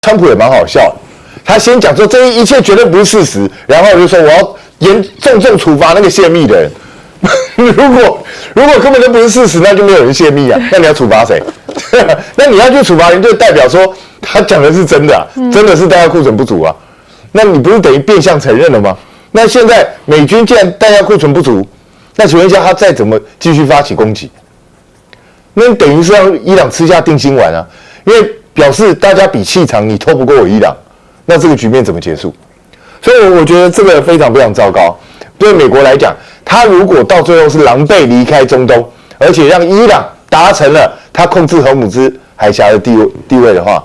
川普也蛮好笑的，他先讲说这一切绝对不是事实，然后就说我要重处罚那个泄密的人。如果根本就不是事实，那就没有人泄密啊，那你要处罚谁？那你要去处罚人，就代表说他讲的是真的、啊，真的是弹药库存不足啊。那你不是等于变相承认了吗？那现在美军既然弹药库存不足，那请问一下，他再怎么继续发起攻击？那你等于是让伊朗吃下定心丸啊，因为表示大家比气场，你拖不过我伊朗，那这个局面怎么结束？所以我觉得这个非常非常糟糕。对美国来讲，他如果到最后是狼狈离开中东，而且让伊朗达成了他控制荷姆兹海峡的地位的话，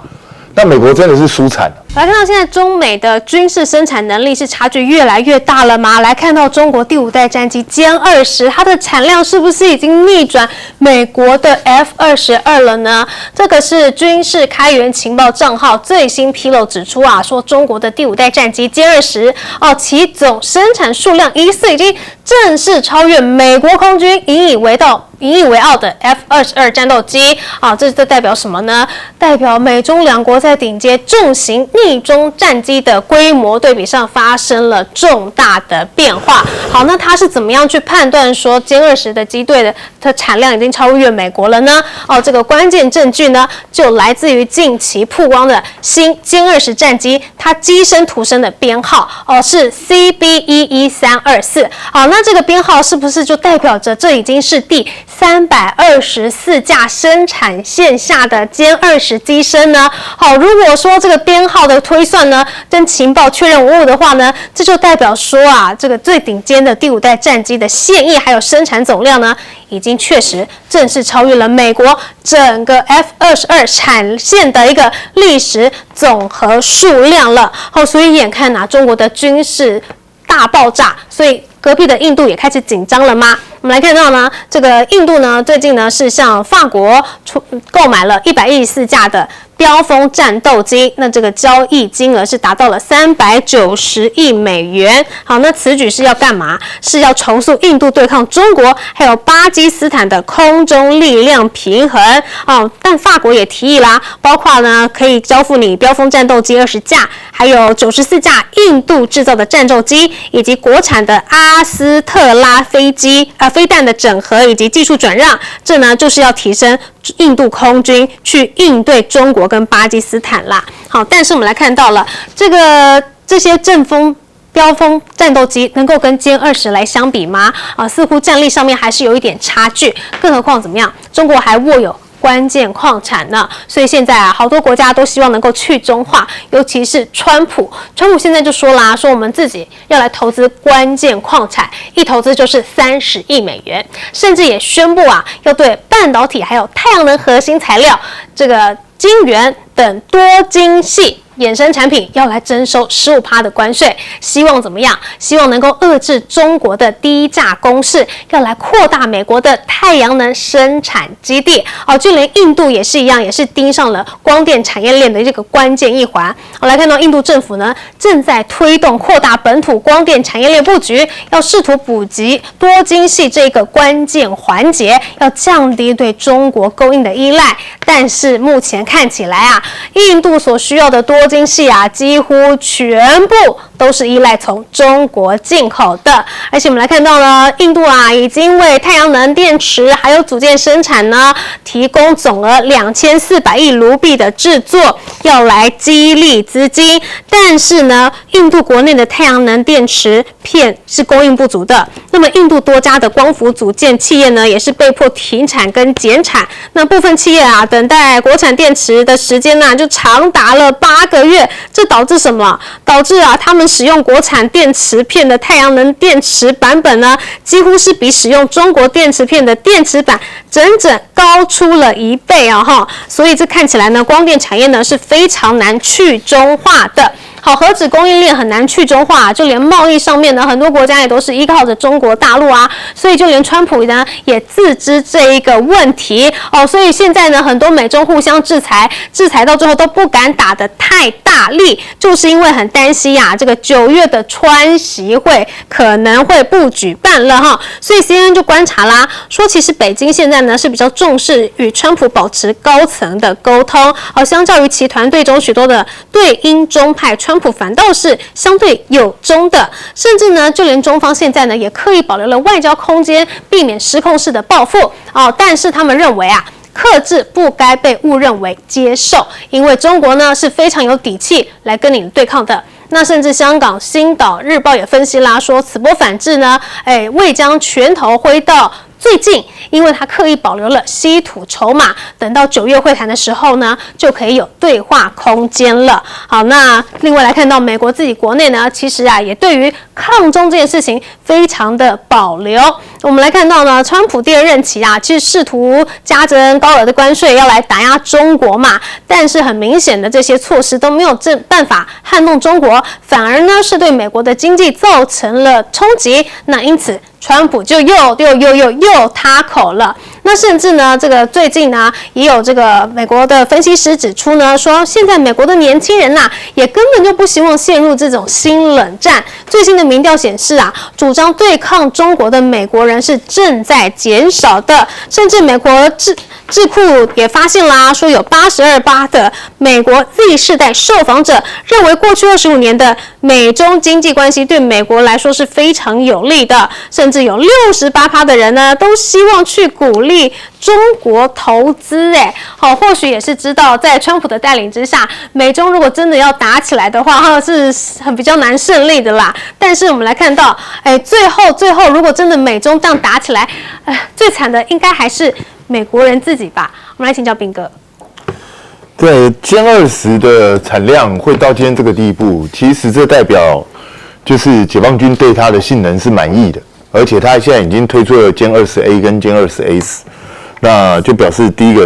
那美国真的是输惨了。来看到现在中美的军事生产能力是差距越来越大了吗？来看到中国第5代战机歼20，它的产量是不是已经逆转美国的 F-22了呢？这个是军事开源情报账号最新披露指出啊，说中国的第5代战机歼20其总生产数量疑似已经正式超越美国空军引以为傲的 F-22战斗机啊，这代表什么呢？代表美中两国在顶接重型逆中战机的规模对比上发生了重大的变化。好，那它是怎么样去判断说歼20的机队的产量已经超越美国了呢？这个关键证据呢，就来自于近期曝光的新歼20战机，它机身图身的编号是 CB11324。好，那这个编号是不是就代表着这已经是第324架生产线下的歼20机身呢？好，如果说这个编号的推算呢跟情报确认无误的话呢，这就代表说啊，这个最顶尖的第5代战机的现役还有生产总量呢，已经确实正式超越了美国整个 F-22产线的一个历史总和数量了。好，所以眼看啊，中国的军事大爆炸，所以隔壁的印度也开始紧张了吗？我们来看到呢，这个印度呢，最近呢是向法国购买了114架的标风战斗机，那这个交易金额是达到了390亿美元。好，那此举是要干嘛？是要重塑印度对抗中国还有巴基斯坦的空中力量平衡。但法国也提议啦，包括呢可以交付你标风战斗机20架，还有94架印度制造的战斗机，以及国产的阿斯特拉飞弹的整合以及技术转让，这呢就是要提升印度空军去应对中国跟巴基斯坦啦。好，但是我们来看到了这些标风战斗机能够跟歼20来相比吗？似乎战力上面还是有一点差距，更何况怎么样？中国还握有关键矿产呢，所以现在啊，好多国家都希望能够去中化，尤其是川普现在就说啦，说我们自己要来投资关键矿产，一投资就是30亿美元，甚至也宣布啊，要对半导体还有太阳能核心材料这个晶圆等多晶系衍生产品要来征收15%的关税，希望怎么样？希望能够遏制中国的低价攻势，要来扩大美国的太阳能生产基地。就连印度也是一样，也是盯上了光电产业链的这个关键一环。我来看到印度政府呢，正在推动扩大本土光电产业链布局，要试图补及多晶系这个关键环节，要降低对中国供应的依赖。但是目前看起来啊，印度所需要的多晶系啊，几乎全部都是依赖从中国进口的。而且我们来看到呢，印度啊已经为太阳能电池还有组件生产呢提供总额2400亿卢比的制作，要来激励资金。但是呢，印度国内的太阳能电池片是供应不足的，那么印度多家的光伏组件企业呢也是被迫停产跟减产。那部分企业啊，等待国产电池的时间呢就长达了8个月，这导致什么？导致啊，他们使用国产电池片的太阳能电池版本呢，几乎是比使用中国电池片的电池版整高出了1倍啊！所以这看起来呢，光电产业呢是非常难去中化的。好，何止供应链很难去中化，就连贸易上面呢，很多国家也都是依靠着中国大陆啊，所以就连川普呢也自知这一个问题所以现在呢，很多美中互相制裁到最后都不敢打得太大力，就是因为很担心啊，这个9月的川习会可能会不举办了所以 CNN 就观察啦，说其实北京现在呢是比较重重视与川普保持高层的沟通，而相较于其团队中许多的对英中派，川普反倒是相对有中的，甚至呢，就连中方现在呢也刻意保留了外交空间，避免失控式的报复但是他们认为克制不该被误认为接受，因为中国呢是非常有底气来跟你对抗的。那甚至香港《星岛日报》也分析啦，说此波反制呢，未将拳头挥到最近，因为他刻意保留了稀土筹码，等到9月会谈的时候呢，就可以有对话空间了。好，那另外来看到美国自己国内呢，其实也对于抗中这件事情非常的保留。我们来看到呢，川普第2任期其实试图加征高额的关税，要来打压中国嘛，但是很明显的这些措施都没有办法撼动中国，反而呢是对美国的经济造成了冲击。那因此，川普就又塌口了。那甚至呢，这个最近呢，也有这个美国的分析师指出呢，说现在美国的年轻人也根本就不希望陷入这种新冷战。最新的民调显示主张对抗中国的美国人是正在减少的，甚至美国智库也发现啦，说有82%的美国 Z 世代受访者认为，过去25年的美中经济关系对美国来说是非常有利的，甚至有68%的人呢都希望去鼓励中国投资。或许也是知道，在川普的带领之下，美中如果真的要打起来的话，是比较难胜利的啦。但是我们来看到，最后如果真的美中这样打起来，最惨的应该还是美国人自己吧。我们来请教彬哥。对歼20的产量会到今天这个地步，其实这代表就是解放军对它的性能是满意的，而且它现在已经推出了歼20A 跟歼20S，那就表示第一个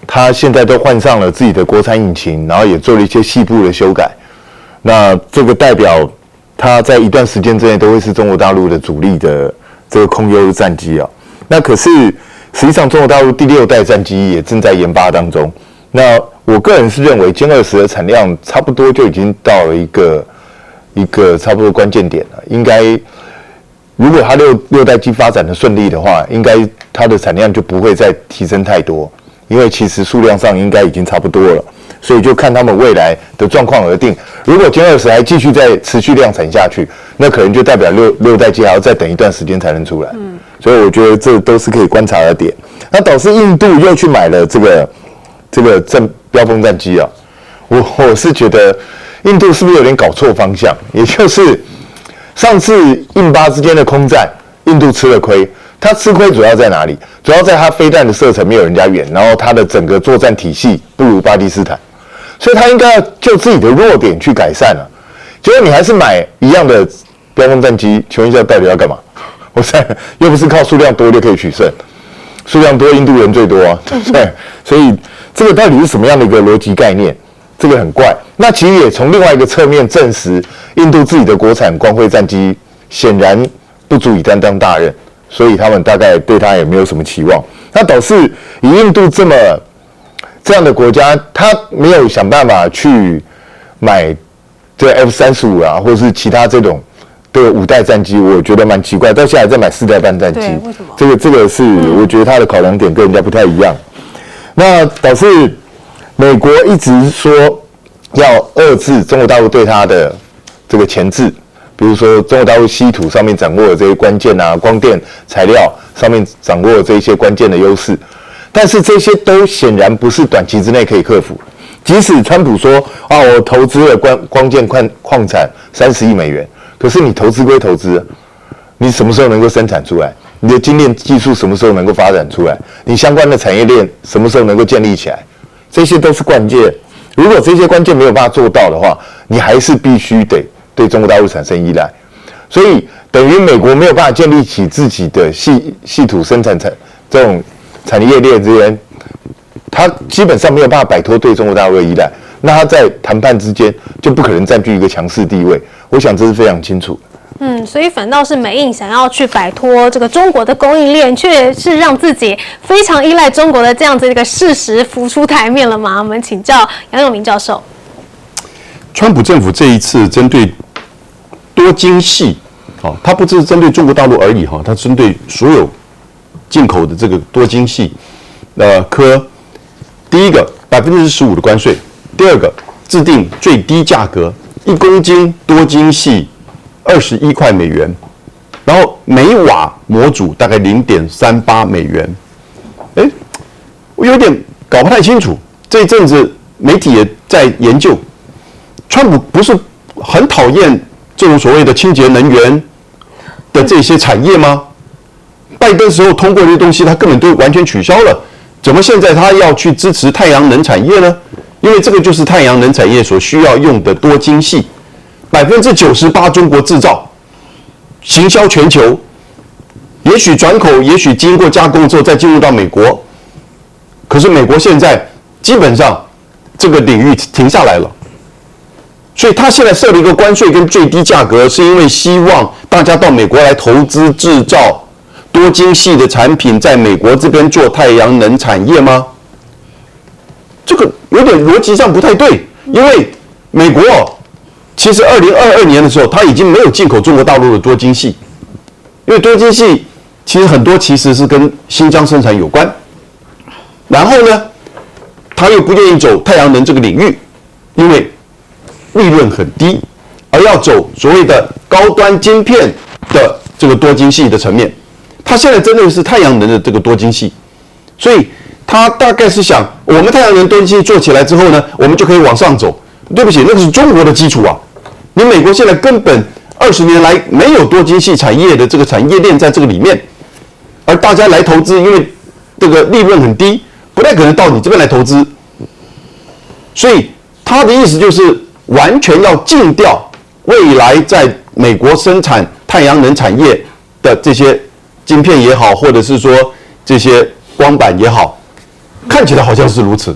它现在都换上了自己的国产引擎，然后也做了一些细部的修改，那这个代表它在一段时间之内都会是中国大陆的主力的这个空优战机那可是实际上中国大陆第6代战机也正在研发当中。那我个人是认为歼20的产量差不多就已经到了一个差不多关键点了。应该如果它六代机发展的顺利的话，应该它的产量就不会再提升太多，因为其实数量上应该已经差不多了。所以就看他们未来的状况而定。如果歼20还继续再持续量产下去，那可能就代表六代机还要再等一段时间才能出来。所以我觉得这都是可以观察的点。那导致印度又去买了这个标风战机我是觉得印度是不是有点搞错方向？也就是上次印巴之间的空战，印度吃了亏。它吃亏主要在哪里？主要在它飞弹的射程没有人家远，然后它的整个作战体系不如巴基斯坦，所以它应该要就自己的弱点去改善了。结果你还是买一样的标风战机，请问一下到底要干嘛？我猜又不是靠数量多就可以取胜，数量多印度人最多对不对？所以这个到底是什么样的一个逻辑概念？这个很怪。那其实也从另外一个侧面证实，印度自己的国产光辉战机显然不足以担当大任。所以他们大概对他也没有什么期望，那导致以印度这样的国家，他没有想办法去买这个 F-35或者是其他这种的5代战机，我觉得蛮奇怪。到现在还在买4代半战机，为什么？这个是我觉得他的考量点跟人家不太一样。那导致美国一直说要遏制中国大陆对他的这个钳制。比如说，中国大陆稀土上面掌握的这些关键光电材料上面掌握的这些关键的优势，但是这些都显然不是短期之内可以克服。即使川普说我投资了光键矿产30亿美元，可是你投资归投资，你什么时候能够生产出来？你的精炼技术什么时候能够发展出来？你相关的产业链什么时候能够建立起来？这些都是关键。如果这些关键没有办法做到的话，你还是必须得对中国大陆产生依赖，所以等于美国没有办法建立起自己的稀土生产这种产业链之间，它基本上没有办法摆脱对中国大陆的依赖，那它在谈判之间就不可能占据一个强势地位。我想这是非常清楚。所以反倒是美印想要去摆脱这个中国的供应链，却是让自己非常依赖中国的这样子一个事实浮出台面了吗？我们请教杨永明教授。川普政府这一次针对多晶系，它不只是针对中国大陆而已，它针对所有进口的这个多晶系科，第一个15%的关税，第二个制定最低价格，1公斤多晶系21块美元，然后每瓦模组大概0.38美元。我有点搞不太清楚。这一阵子媒体也在研究，川普不是很讨厌这种所谓的清洁能源的这些产业吗？拜登时候通过这些东西，他根本都完全取消了，怎么现在他要去支持太阳能产业呢？因为这个就是太阳能产业所需要用的多晶系，98%中国制造，行销全球，也许转口，也许经过加工之后再进入到美国。可是美国现在基本上这个领域停下来了，所以他现在设了一个关税跟最低价格，是因为希望大家到美国来投资制造多晶系的产品，在美国这边做太阳能产业吗？这个有点逻辑上不太对，因为美国其实2022年的时候，它已经没有进口中国大陆的多晶系，因为多晶系其实很多其实是跟新疆生产有关。然后呢，他又不愿意走太阳能这个领域，因为利润很低，而要走所谓的高端晶片的这个多晶系的层面。他现在针对的是太阳能的这个多晶系，所以他大概是想，我们太阳能多晶系做起来之后呢，我们就可以往上走。对不起，那个是中国的基础啊，你美国现在根本20年来没有多晶系产业的这个产业链在这个里面，而大家来投资，因为这个利润很低，不太可能到你这边来投资，所以他的意思就是完全要禁掉未来在美国生产太阳能产业的这些晶片也好，或者是说这些光板也好，看起来好像是如此。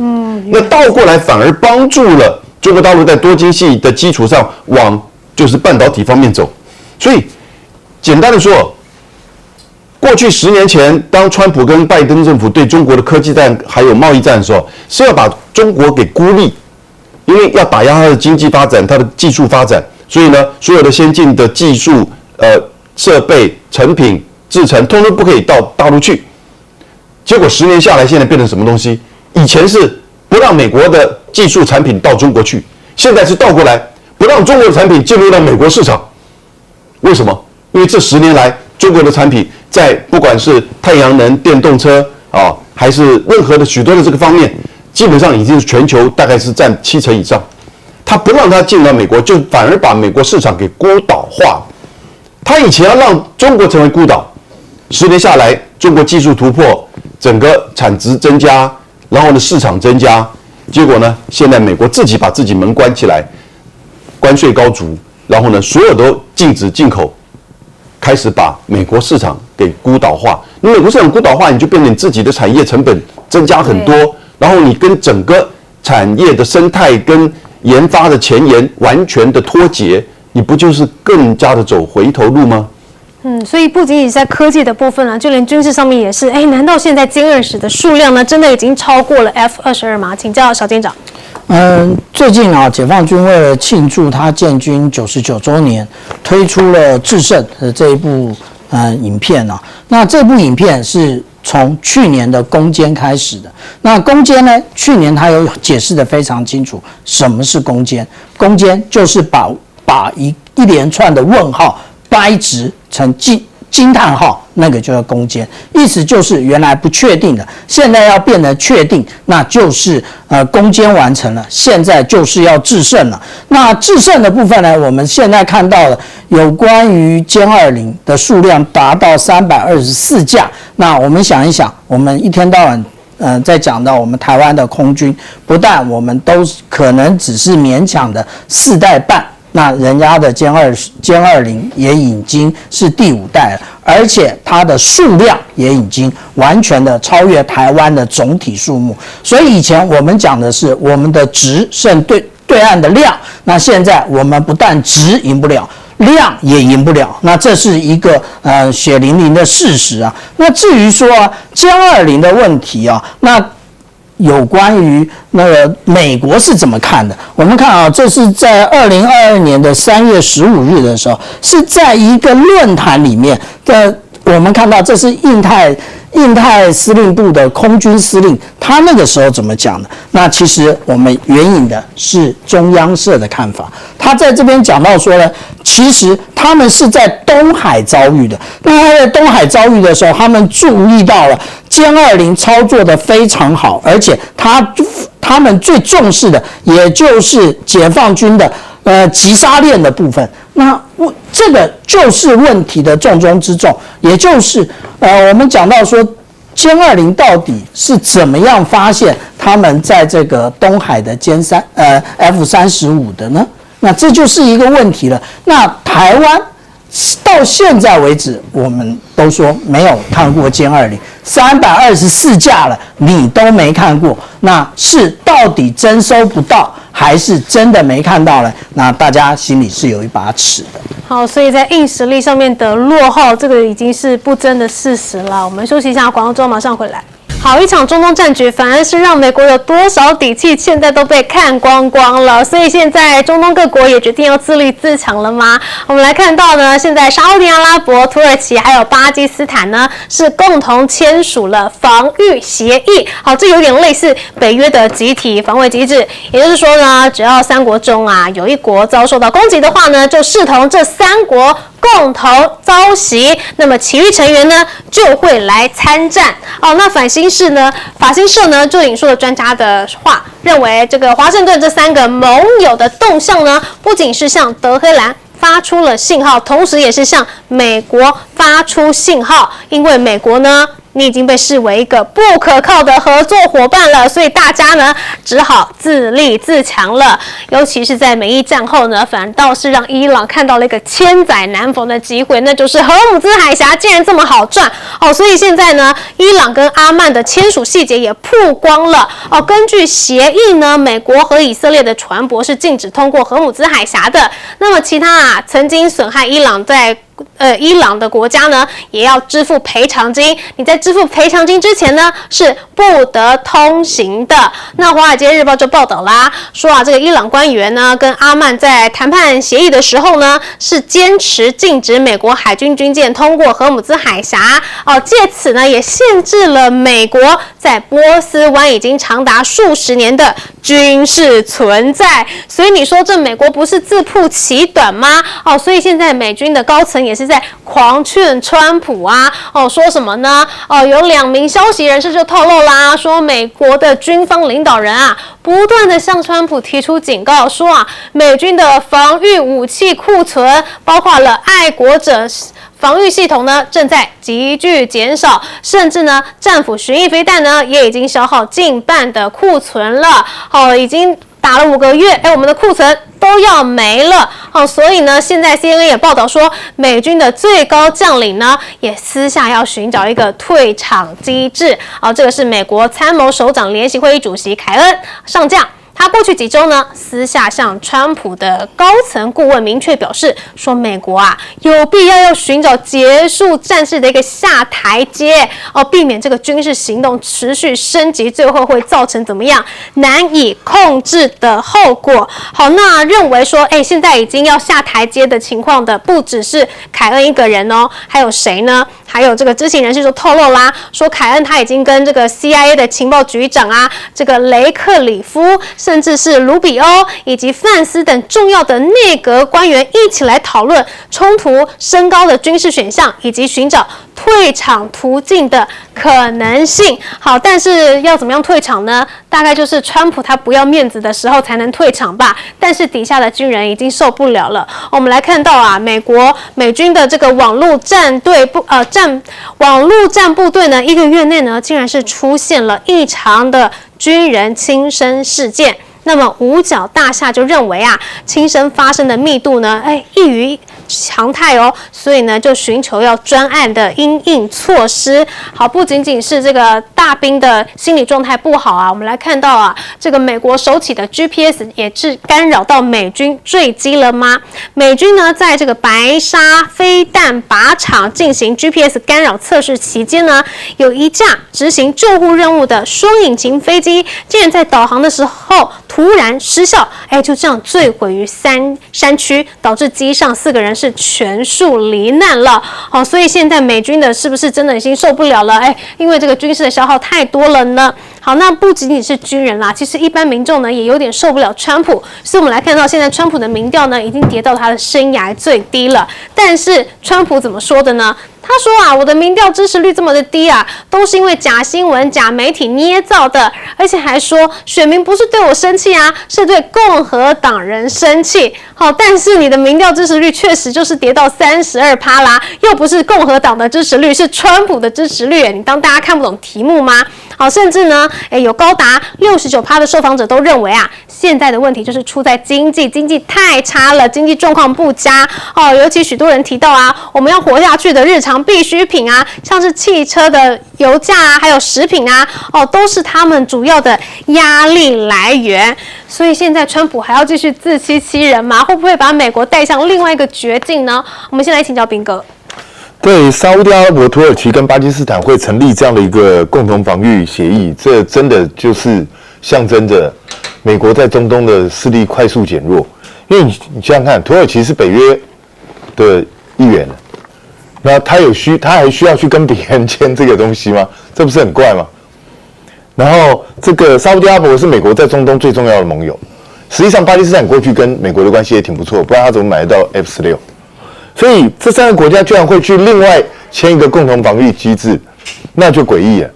那倒过来反而帮助了中国大陆在多晶系的基础上往就是半导体方面走。所以简单的说，过去10年前，当川普跟拜登政府对中国的科技战还有贸易战的时候，是要把中国给孤立，因为要打压它的经济发展、它的技术发展，所以呢，所有的先进的技术、设备、成品、制程，通通不可以到大陆去。结果10年下来，现在变成什么东西？以前是不让美国的技术产品到中国去，现在是倒过来，不让中国的产品进入到美国市场。为什么？因为这10年来，中国的产品在不管是太阳能、电动车啊，还是任何的许多的这个方面，基本上已经是全球大概是占70%以上。他不让它进到美国，就反而把美国市场给孤岛化。他以前要让中国成为孤岛，10年下来，中国技术突破，整个产值增加，然后呢市场增加，结果呢，现在美国自己把自己门关起来，关税高筑，然后呢所有都禁止进口。开始把美国市场给孤岛化，你美国市场孤岛化，你就变成你自己的产业成本增加很多，然后你跟整个产业的生态跟研发的前沿完全的脱节，你不就是更加的走回头路吗？所以不仅仅是在科技的部分就连军事上面也是。难道现在歼20的数量呢，真的已经超过了 F-22吗？请教小舰长。最近解放军为了庆祝他建军99周年，推出了《制胜》的这一部影片那这部影片是从去年的攻坚开始的。那攻坚呢，去年他有解释得非常清楚，什么是攻坚？攻坚就是把一连串的问号掰直成惊叹号，那个就叫攻坚。意思就是原来不确定的，现在要变得确定，那就是攻坚完成了，现在就是要制胜了。那制胜的部分呢，我们现在看到了有关于歼20的数量达到324架。那我们想一想，我们一天到晚在讲到我们台湾的空军，不但我们都可能只是勉强的4代半。那人家的歼20也已经是第5代了，而且它的数量也已经完全的超越台湾的总体数目。所以以前我们讲的是我们的值胜对岸的量，那现在我们不但值赢不了，量也赢不了。那这是一个血淋淋的事实那至于说歼20的问题那有关于那个美国是怎么看的？我们看这是在2022年的3月15日的时候，是在一个论坛里面的，我们看到这是印太印太司令部的空军司令，他那个时候怎么讲的？那其实我们援引的是中央社的看法，他在这边讲到说呢，其实他们是在东海遭遇的。那他在东海遭遇的时候，他们注意到了歼20操作的非常好，而且他们最重视的也就是解放军的击杀链的部分。那这个就是问题的重中之重，也就是我们讲到说歼20到底是怎么样发现他们在这个东海的F-35的呢？那这就是一个问题了。那台湾到现在为止，我们都说没有看过歼20，324架了，你都没看过，那是到底征收不到，还是真的没看到呢？那大家心里是有一把尺的。好，所以在硬实力上面的落后，这个已经是不争的事实了。我们休息一下，广告之后马上回来。好，一场中东战局反而是让美国有多少底气，现在都被看光光了。所以现在中东各国也决定要自立自强了吗？我们来看到呢，现在沙烏地阿拉伯、土耳其还有巴基斯坦呢，是共同签署了防御协议。好，这有点类似北约的集体防卫机制，也就是说呢，只要3国中有一国遭受到攻击的话呢，就视同这3国共同遭袭，那么其余成员呢就会来参战。那法新社呢就引述了专家的话，认为这个华盛顿这3个盟友的动向呢，不仅是向德黑兰发出了信号，同时也是向美国发出信号，因为美国呢，你已经被视为一个不可靠的合作伙伴了，所以大家呢只好自立自强了。尤其是在美伊战后呢，反倒是让伊朗看到了一个千载难逢的机会，那就是荷姆兹海峡竟然这么好赚所以现在呢，伊朗跟阿曼的签署细节也曝光了根据协议呢，美国和以色列的船舶是禁止通过荷姆兹海峡的。那么其他曾经损害伊朗的国家呢，也要支付赔偿金。你在支付赔偿金之前呢，是不得通行的。那《华尔街日报》就报道啦，说这个伊朗官员呢跟阿曼在谈判协议的时候呢，是坚持禁止美国海军军舰通过荷姆兹海峡借此呢也限制了美国在波斯湾已经长达数十年的军事存在。所以你说这美国不是自曝其短吗？所以现在美军的高层也是在狂劝川普说什么呢？有2名消息人士就透露啦，说美国的军方领导人不断的向川普提出警告，说美军的防御武器库存，包括了爱国者防御系统呢，正在急剧减少，甚至呢，战斧巡弋飞弹呢，也已经消耗近半的库存了。已经打了5个月，我们的库存都要没了所以呢，现在 CNN 也报道说，美军的最高将领呢，也私下要寻找一个退场机制这个是美国参谋首长联席会议主席凯恩上将。他过去几周呢，私下向川普的高层顾问明确表示说，美国有必要寻找结束战事的一个下台阶避免这个军事行动持续升级，最后会造成怎么样难以控制的后果。好，那认为说，现在已经要下台阶的情况的不只是凯恩一个人还有谁呢？还有这个知情人士就透露啦，说凯恩他已经跟这个 CIA 的情报局长这个雷克里夫，甚至是卢比欧以及范斯等重要的内阁官员一起来讨论冲突升高的军事选项，以及寻找退场途径的可能性。好，但是要怎么样退场呢？大概就是川普他不要面子的时候才能退场吧。但是底下的军人已经受不了了。我们来看到美军的这个网络战部队呢，1个月内呢，竟然是出现了异常的军人轻生事件。那么五角大厦就认为轻生发生的密度呢，异于常态所以呢就寻求要专案的因应措施。好，不仅仅是这个大兵的心理状态不好我们来看到这个美国首起的 GPS 也是干扰到美军坠机了吗？美军呢在这个白沙飞弹靶场进行 GPS 干扰测试期间呢，有一架执行救护任务的双引擎飞机竟然在导航的时候突然失效，就这样坠毁于山区，导致机上4个人是全数罹难了。好，所以现在美军的是不是真的已经受不了了？因为这个军事的消耗太多了呢。好，那不仅仅是军人啦，其实一般民众呢也有点受不了川普。所以我们来看到现在川普的民调呢已经跌到他的生涯最低了。但是川普怎么说的呢？他说啊，我的民调支持率这么的低啊，都是因为假新闻、假媒体捏造的，而且还说选民不是对我生气啊，是对共和党人生气。好，但是你的民调支持率确实就是跌到32%啦，又不是共和党的支持率，是川普的支持率。你当大家看不懂题目吗？好，甚至呢，有高达69%的受访者都认为啊，现在的问题就是出在经济太差了，经济状况不佳。尤其许多人提到啊，我们要活下去的日常必需品啊，像是汽车的油价啊，还有食品啊，都是他们主要的压力来源。所以现在川普还要继续自欺欺人吗？会不会把美国带向另外一个绝境呢？我们先来请教彬哥。对，沙烏地阿拉伯、土耳其跟巴基斯坦会成立这样的一个共同防御协议，这真的就是象征着美国在中东的势力快速减弱。因为你想想看，土耳其是北约的一员，那他还需要去跟别人签这个东西吗？这不是很怪吗？然后这个沙烏地阿拉伯是美国在中东最重要的盟友，实际上巴基斯坦过去跟美国的关系也挺不错，不然他怎么买得到 F-16？所以这3个国家居然会去另外签一个共同防御机制，那就诡异了。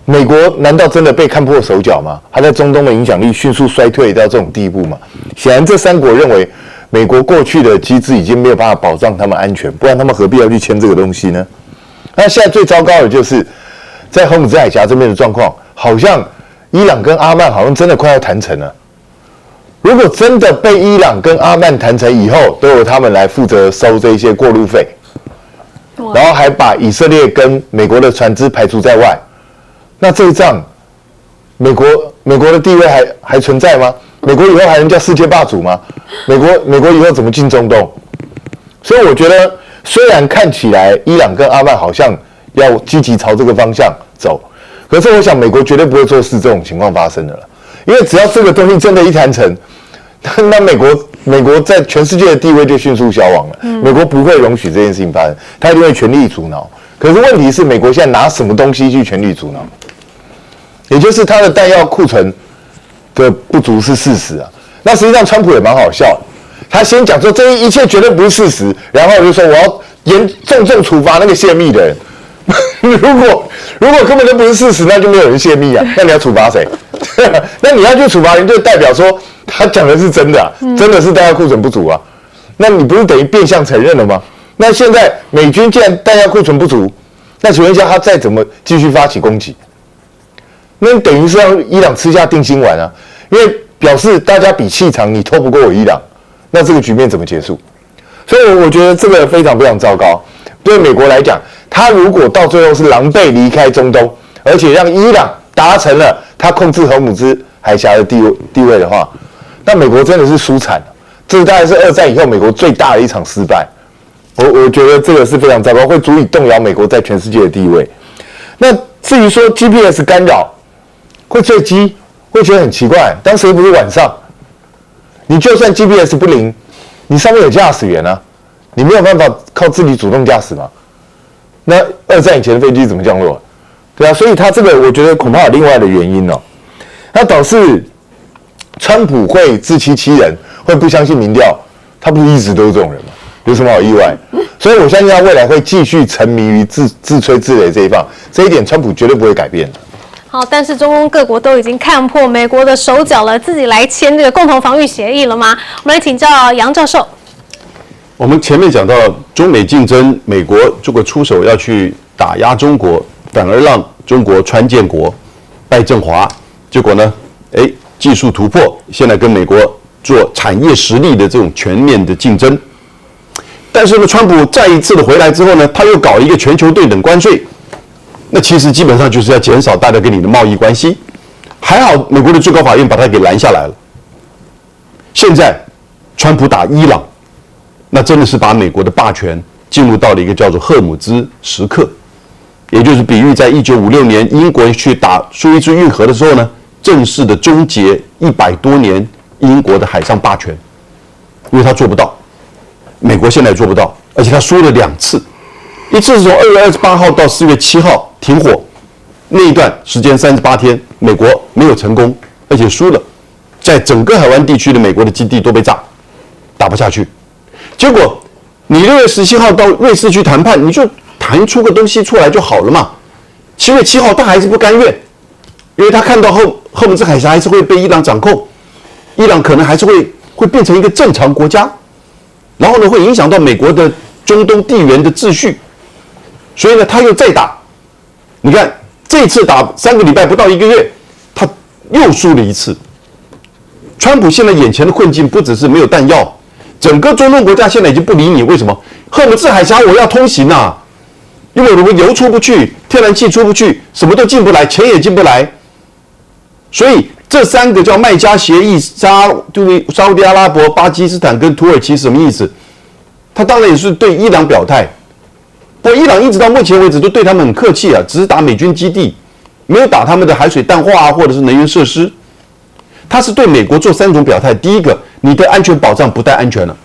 美国难道真的被看破手脚吗？他在中东的影响力迅速衰退到这种地步吗？显然这3国认为美国过去的机制已经没有办法保障他们安全，不然他们何必要去签这个东西呢？那现在最糟糕的就是在荷姆兹海峡这边的状况，好像伊朗跟阿曼好像真的快要谈成了。如果真的被伊朗跟阿曼谈成以后，都由他们来负责收这些过路费，然后还把以色列跟美国的船只排除在外，那这一仗，美国的地位还存在吗？美国以后还能叫世界霸主吗？美国以后怎么进中东？所以我觉得，虽然看起来伊朗跟阿曼好像要积极朝这个方向走，可是我想美国绝对不会做事这种情况发生的了，因为只要这个东西真的一谈成，那美国在全世界的地位就迅速消亡了。美国不会容许这件事情发生，他一定会全力阻挠。可是问题是，美国现在拿什么东西去全力阻挠？也就是他的弹药库存的不足是事实啊。那实际上川普也蛮好笑的，他先讲说这一切绝对不是事实，然后就说我要重处罚那个泄密的人。如果根本就不是事实，那就没有人泄密啊。那你要处罚谁？那你要去处罚人，就代表说他讲的是真的啊，真的是弹药库存不足啊。那你不是等于变相承认了吗？那现在美军既然弹药库存不足，那请问一下，他再怎么继续发起攻击？那等于是让伊朗吃下定心丸啊，因为表示大家比气长，你拖不过我伊朗，那这个局面怎么结束？所以我觉得这个非常非常糟糕。对美国来讲，他如果到最后是狼狈离开中东，而且让伊朗达成了他控制荷姆兹海峡的地位的话，那美国真的是输惨了。这大概是2战以后美国最大的一场失败。我觉得这个是非常糟糕，会足以动摇美国在全世界的地位。那至于说 GPS 干扰会坠机，会觉得很奇怪。当时又不是晚上，你就算 GPS 不灵，你上面有驾驶员啊，你没有办法靠自己主动驾驶嘛？那2战以前的飞机怎么降落？对啊，所以他这个我觉得恐怕有另外的原因哦。那导致川普会自欺欺人，会不相信民调，他不是一直都是这种人吗？有什么好意外？所以我相信他未来会继续沉迷于自吹自擂这一方，这一点川普绝对不会改变的。好，但是中东各国都已经看破美国的手脚了，自己来签这个共同防御协议了吗？我们来请教杨教授。我们前面讲到中美竞争，美国如果出手要去打压中国，反而让中国川建国拜振华，结果呢，技术突破，现在跟美国做产业实力的这种全面的竞争。但是呢，川普再一次的回来之后呢，他又搞一个全球对等关税，那其实基本上就是要减少大家跟你的贸易关系。还好美国的最高法院把他给拦下来了。现在川普打伊朗，那真的是把美国的霸权进入到了一个叫做赫姆兹时刻，也就是比喻在1956年英国去打苏伊士运河的时候呢，正式的终结100多年英国的海上霸权，因为他做不到。美国现在做不到，而且他输了2次，一次是从2月28号到4月7号停火，那一段时间38天，美国没有成功，而且输了，在整个海湾地区的美国的基地都被炸，打不下去。结果你6月17号到瑞士去谈判，你就谈出个东西出来就好了嘛。7月7号他还是不甘愿，因为他看到后门兹海峡还是会被伊朗掌控，伊朗可能还是会变成一个正常国家，然后呢会影响到美国的中东地缘的秩序，所以呢他又再打。你看这次打3个礼拜不到1个月，他又输了1次。川普现在眼前的困境不只是没有弹药，整个中东国家现在已经不理你，为什么？赫姆兹海峡我要通行啊，因为我们油出不去，天然气出不去，什么都进不来，钱也进不来，所以这3个叫麦加协议，沙烏地阿拉伯、巴基斯坦跟土耳其什么意思？他当然也是对伊朗表态，不过伊朗一直到目前为止都对他们很客气啊，只是打美军基地，没有打他们的海水淡化啊，或者是能源设施。他是对美国做3种表态：第一个，你的安全保障不再安全了；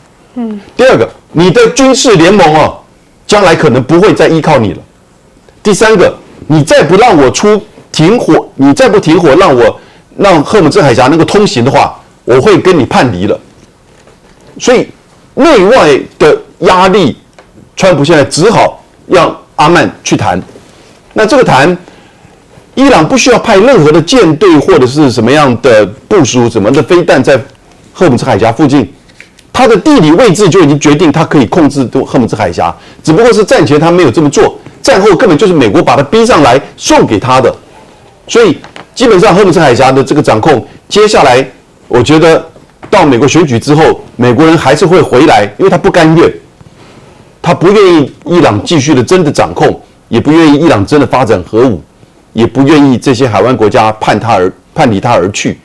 第二个，你的军事联盟啊，将来可能不会再依靠你了；第三个，你再不让我停火，你再不停火，让赫姆兹海峡能够通行的话，我会跟你叛离了。所以内外的压力，川普现在只好让阿曼去谈。那这个谈，伊朗不需要派任何的舰队或者是什么样的部署什么的飞弹在赫姆兹海峡附近，它的地理位置就已经决定它可以控制赫姆兹海峡，只不过是战前他没有这么做，战后根本就是美国把它逼上来送给他的。所以基本上赫姆兹海峡的这个掌控，接下来我觉得到美国选举之后，美国人还是会回来，因为他不甘愿，他不愿意伊朗继续的真的掌控，也不愿意伊朗真的发展核武，也不愿意这些海湾国家叛离他而去。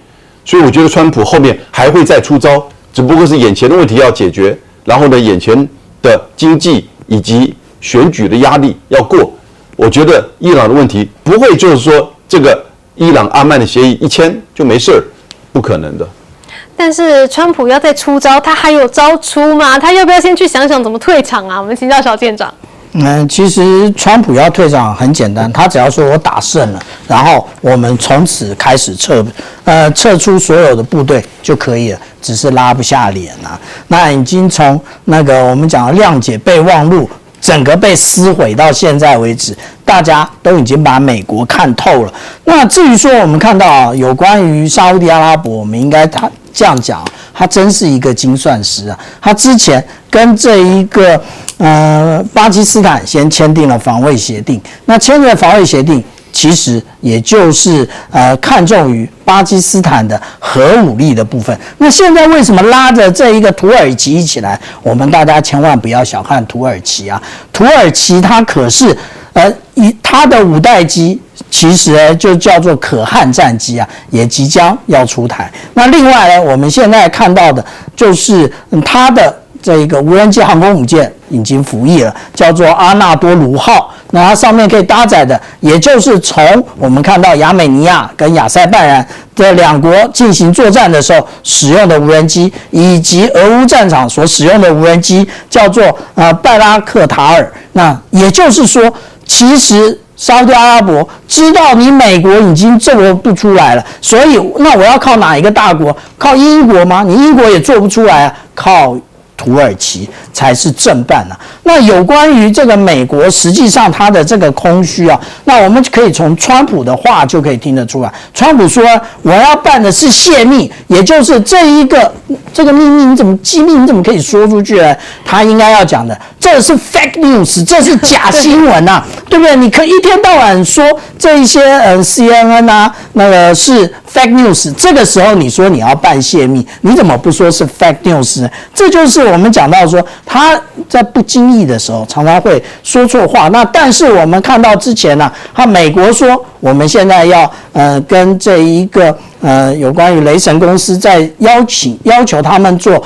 所以我觉得川普后面还会再出招，只不过是眼前的问题要解决，然后呢，眼前的经济以及选举的压力要过。我觉得伊朗的问题不会就是说这个伊朗阿曼的协议一签就没事儿，不可能的。但是川普要再出招，他还有招出吗？他要不要先去想想怎么退场啊？我们请教小舰长。其实川普要退场很简单，他只要说我打胜了，然后我们从此开始撤出所有的部队就可以了，只是拉不下脸啊。那已经从那个我们讲的谅解备忘录整个被撕毁到现在为止，大家都已经把美国看透了。那至于说我们看到啊，有关于沙烏地阿拉伯，我们应该这样讲，他真是一个精算师啊。他之前跟这一个巴基斯坦先签订了防卫协定，那签了防卫协定，其实也就是看重于巴基斯坦的核武力的部分。那现在为什么拉着这一个土耳其一起来？我们大家千万不要小看土耳其啊！土耳其它可是它的5代机其实就叫做可汗战机啊，也即将要出台。那另外呢，我们现在看到的就是它的这一个无人机航空母舰已经服役了，叫做阿纳多卢号。那它上面可以搭载的，也就是从我们看到亚美尼亚跟亚塞拜然这2国进行作战的时候使用的无人机，以及俄乌战场所使用的无人机，叫做拜拉克塔尔。那也就是说，其实沙烏地阿拉伯知道你美国已经做不出来了，所以那我要靠哪一个大国？靠英国吗？你英国也做不出来啊，靠土耳其才是正办啊。那有关于这个美国，实际上它的这个空虚啊，那我们可以从川普的话就可以听得出来。川普说我要办的是泄密，也就是这个秘密机密你怎么可以说出去呢？他应该要讲的，这是 fake news， 这是假新闻啊，对不对？你可以一天到晚说这一些CNN 啊，那个是 fake news， 这个时候你说你要办泄密，你怎么不说是 fake news 呢？这就是我们讲到说他在不经意的时候常常会说错话。那但是我们看到之前呢，美国说我们现在要跟这一个有关于雷神公司在要求他们做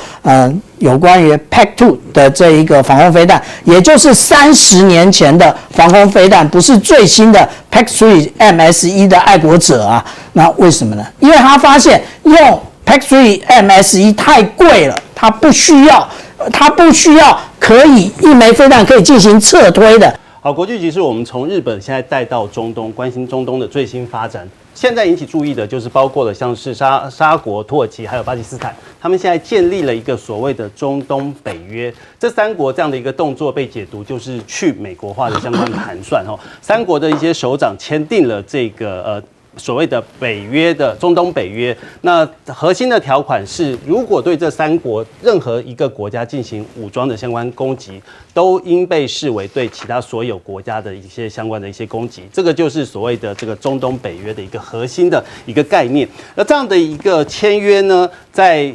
有关于 PAC-2 的这一个防空飞弹，也就是30年前的防空飞弹，不是最新的 PAC-3 MS-1的爱国者啊。那为什么呢？因为他发现用 PAC-3 MS-1 太贵了，他不需要它不需要可以一枚飞弹可以进行撤推的。好，国际局势我们从日本现在带到中东，关心中东的最新发展。现在引起注意的就是包括了像是沙国、土耳其还有巴基斯坦，他们现在建立了一个所谓的中东北约。这三国这样的一个动作被解读就是去美国化的相关盘算哦。三国的一些首长签订了这个所谓的北约的中东北约，那核心的条款是，如果对这三国任何一个国家进行武装的相关攻击，都应被视为对其他所有国家的一些相关的一些攻击。这个就是所谓的这个中东北约的一个核心的一个概念。那这样的一个签约呢，在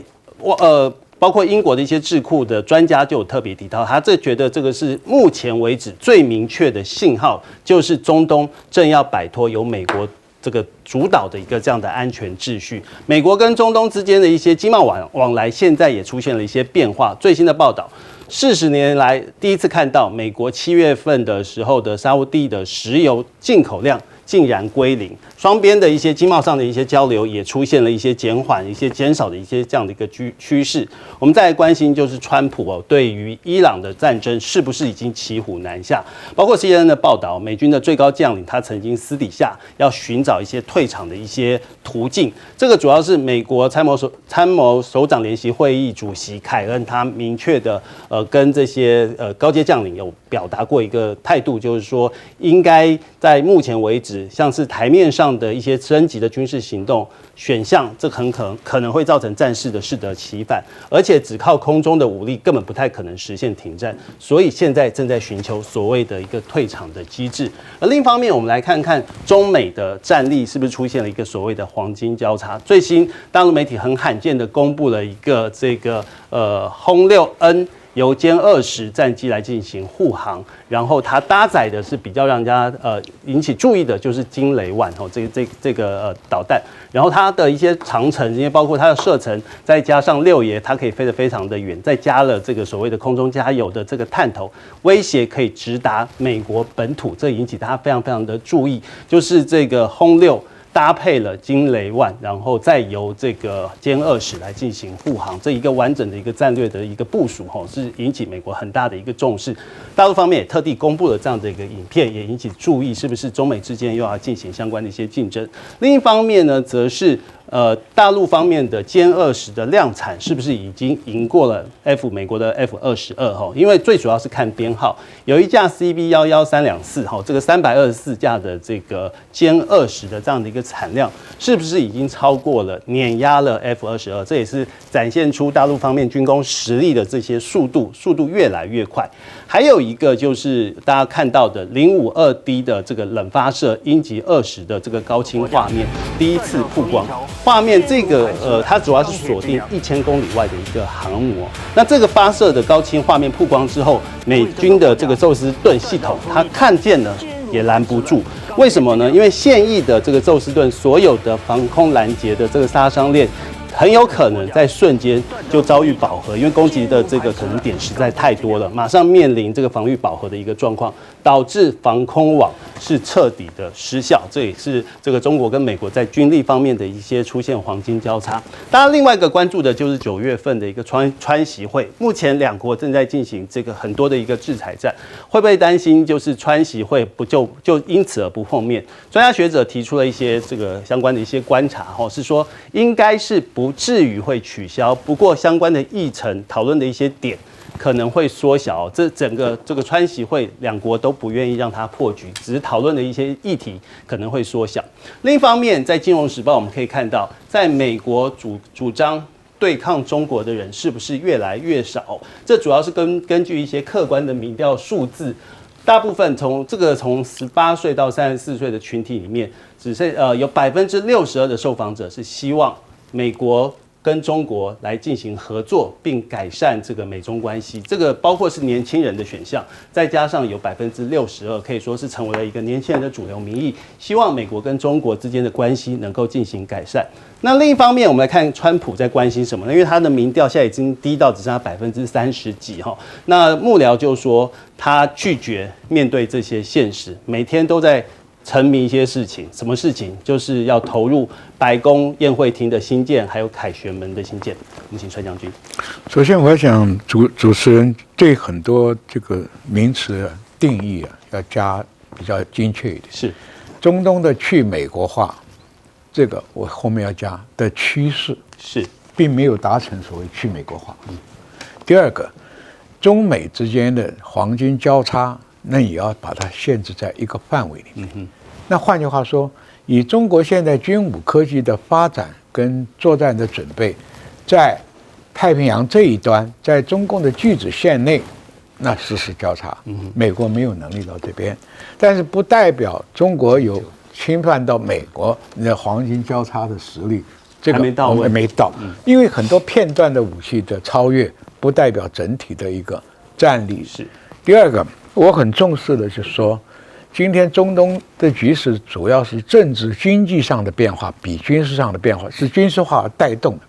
包括英国的一些智库的专家就有特别提到，他觉得这个是目前为止最明确的信号，就是中东正要摆脱由美国这个主导的一个这样的安全秩序。美国跟中东之间的一些经贸往来，现在也出现了一些变化。最新的报道，40年来第一次看到美国7月份的时候的沙烏地的石油进口量竟然归零，双边的一些经贸上的一些交流也出现了一些减缓、一些减少的一些这样的一个趋势。我们再来关心就是川普对于伊朗的战争是不是已经骑虎难下？包括 CNN 的报道，美军的最高将领他曾经私底下要寻找一些退场的一些途径。这个主要是美国参谋首长联席会议主席凯恩他明确的跟这些高阶将领有表达过一个态度，就是说应该在目前为止，像是台面上的一些升级的军事行动选项，这很可能会造成战事的适得其反，而且只靠空中的武力根本不太可能实现停战，所以现在正在寻求所谓的一个退场的机制。而另一方面，我们来看看中美的战力是不是出现了一个所谓的黄金交叉。最新大陆媒体很罕见的公布了一个这个轰6N。由歼20战机来进行护航，然后它搭载的是比较让人家引起注意的，就是惊雷1这个导弹，然后它的一些长程，因为包括它的射程，再加上6爷它可以飞得非常的远，再加了这个所谓的空中加油的这个探头，威胁可以直达美国本土，这引起大家非常非常的注意，就是这个轰6。搭配了惊雷1，然后再由这个歼20来进行护航，这一个完整的一个战略的一个部署，是引起美国很大的一个重视。大陆方面也特地公布了这样的一个影片，也引起注意，是不是中美之间又要进行相关的一些竞争？另一方面呢，则是大陆方面的歼20的量产是不是已经赢过了美国的 F-22？因为最主要是看编号，有一架 CB11324这个324架的这个歼20的这样的一个产量，是不是已经超过了碾压了 F-22？这也是展现出大陆方面军工实力的这些速度越来越快。还有一个就是大家看到的052D 的这个冷发射鹰击20的这个高清画面，第一次曝光。画面这个它主要是锁定1000公里外的一个航母。那这个发射的高清画面曝光之后，美军的这个宙斯盾系统，它看见了也拦不住。为什么呢？因为现役的这个宙斯盾所有的防空拦截的这个杀伤链，很有可能在瞬间就遭遇饱和，因为攻击的这个可能点实在太多了，马上面临这个防御饱和的一个状况，导致防空网是彻底的失效。这也是这个中国跟美国在军力方面的一些出现黄金交叉。当然，另外一个关注的就是9月份的一个川习会，目前两国正在进行这个很多的一个制裁战，会不会担心就是川习会不就因此而不碰面？专家学者提出了一些这个相关的一些观察，是说应该是不至于会取消，不过相关的议程讨论的一些点可能会缩小。这整个这个川习会两国都不愿意让它破局，只是讨论的一些议题可能会缩小。另一方面，在《金融时报》我们可以看到，在美国主张对抗中国的人是不是越来越少？这主要是根据一些客观的民调数字。大部分从18岁到34岁的群体里面，只是有62%的受访者是希望美国跟中国来进行合作，并改善这个美中关系。这个包括是年轻人的选项，再加上有62%，可以说是成为了一个年轻人的主流民意，希望美国跟中国之间的关系能够进行改善。那另一方面，我们来看川普在关心什么呢？因为他的民调现在已经低到只剩下30%几哈。那幕僚就说他拒绝面对这些现实，每天都在沉迷一些事情，什么事情？就是要投入白宫宴会厅的新建，还有凯旋门的新建。我们请帅将军。首先，我想主持人对很多这个名词的定义要加比较精确一点。是，中东的去美国化，这个我后面要加的趋势是，并没有达成所谓去美国化。第二个，中美之间的黄金交叉，那也要把它限制在一个范围里面。那换句话说，以中国现在军武科技的发展跟作战的准备，在太平洋这一端，在中共的距止线内，那实时交叉。美国没有能力到这边，但是不代表中国有侵犯到美国的黄金交叉的实力。这个还没到位，没到，因为很多片段的武器的超越，不代表整体的一个战力。是。第二个，我很重视的就是说，今天中东的局势主要是政治经济上的变化，比军事上的变化是军事化带动的。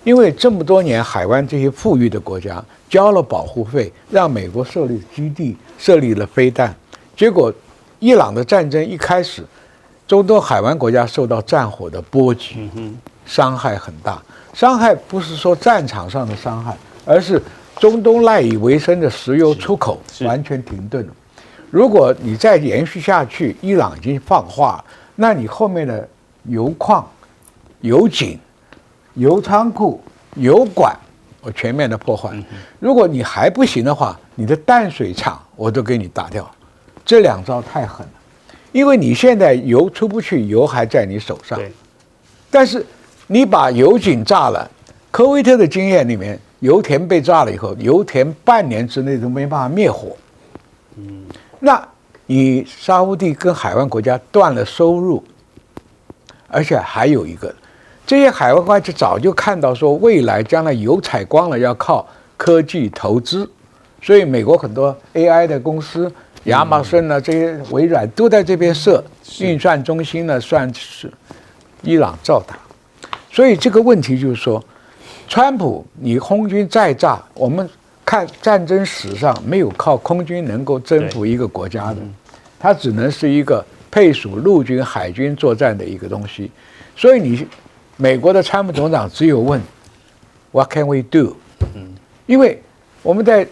因为这么多年，海湾这些富裕的国家交了保护费，让美国设立基地，设立了飞弹，结果伊朗的战争一开始，中东海湾国家受到战火的波及，伤害很大。伤害不是说战场上的伤害，而是中东赖以为生的石油出口完全停顿了。如果你再延续下去，伊朗已经放话，那你后面的油矿、油井、油仓库、油管，我全面的破坏。如果你还不行的话，你的淡水厂我都给你打掉。这两招太狠了，因为你现在油出不去，油还在你手上。但是你把油井炸了，科威特的经验里面，油田被炸了以后，油田半年之内都没办法灭火。那你沙烏地跟海湾国家断了收入，而且还有一个，这些海湾国家早就看到说，未来将来油采光了要靠科技投资，所以美国很多 AI 的公司，亚马逊呢，这些微软都在这边设运算中心呢，算是伊朗造打。所以这个问题就是说，川普你空军再炸，我们看战争史上没有靠空军能够征服一个国家的，它只能是一个配属陆军、海军作战的一个东西。所以你美国的参谋总长只有问 What can we do？ 因为我们在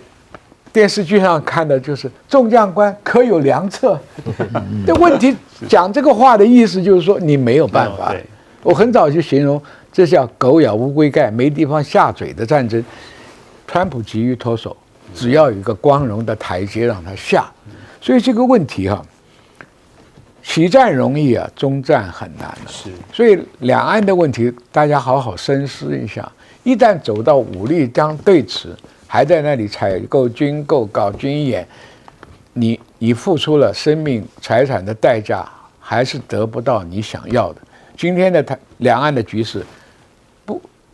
电视剧上看的就是众将官可有良策。这问题讲这个话的意思就是说你没有办法。我很早就形容这叫狗咬乌龟盖，没地方下嘴的战争。川普急于脱手，只要有一个光荣的台阶让他下。所以这个问题起战容易啊，终战很难了。所以两岸的问题，大家好好深思一下。一旦走到武力当对峙，还在那里采购军购、搞军演，你付出了生命财产的代价，还是得不到你想要的。今天的两岸的局势，